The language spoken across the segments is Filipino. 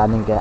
running kaya.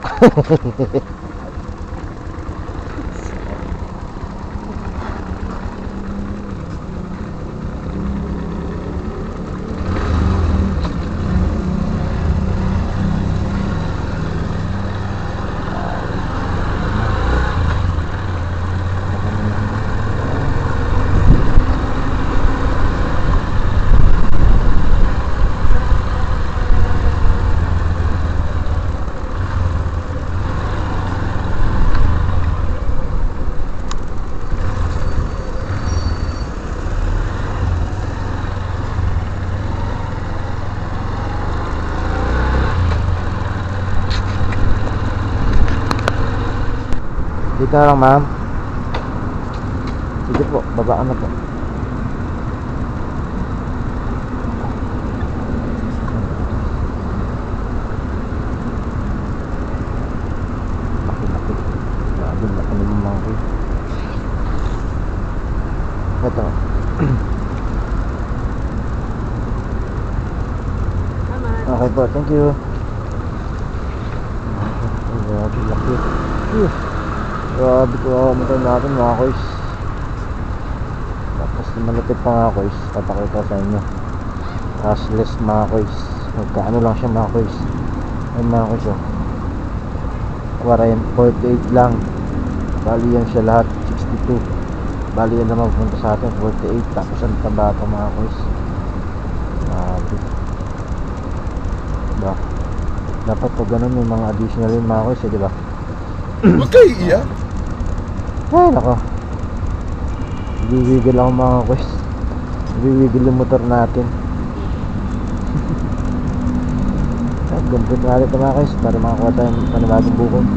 Dito na lang, ma'am. Sige po, babaan na po. Laki-laki. Grabe, laki ng monkey. Ito. Okay po, thank you. Grabe, laki. Grabe ko motor natin mga koys. Tapos malupit pa mga koys. Papakita sa inyo. Cashless mga koys. Magkaano lang siya mga koys. Ayun mga koys oh. 48 lang. Bali yan siya lahat 62. Bali yan naman punta sa atin 48. Tapos ang taba pa mga koys. Grabe. Diba? Dapat pag ganun may mga additional yun mga koys diba? Okay, iya. Ay nako. Wiwigil ako mga koys. Wiwigil yung motor natin. At gumpit natin ito mga koys para makakuha tayong panibagong bukod.